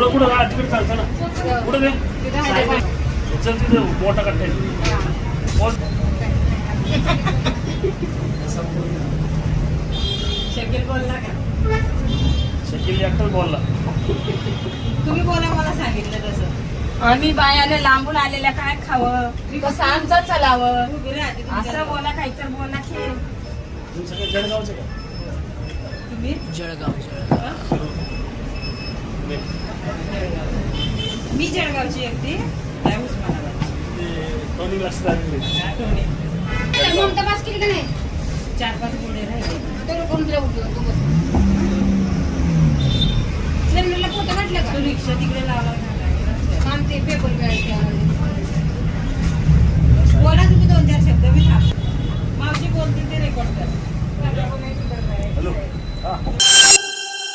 पुढं कुठं राहा तिकडे चालतं ना कुठं दे चल तिथं मोठा कट्टा शकील बोलला का? शकील एकटाच बोलला. तुम्ही बोला, मला सांगितलं तसं. आम्ही बायाने लांबून आलेल्या काय खावं कसं आमचं चलावं उभी राहते असं बोला काहीतरी बोला की तुम्ही सगळे जळगावचे का? तुम्ही जळगाव मी जळगावची एकटी काय उस्मानाबादची. दोन्ही लक्षात आलेले. आठवणी. ममता पास केली का नाही? 4-5 पुढे राहिले. तर कोण तुला उठलो तू बस. लग्नाला फोटो काढला का? तो रिक्षा तिकडे लावला होता. काम ते पेपर मिळाले बोला तुम्ही 2-4 शब्द मी थांबतो. मावशी बोलतील ते रेकॉर्ड कर. हॅलो हा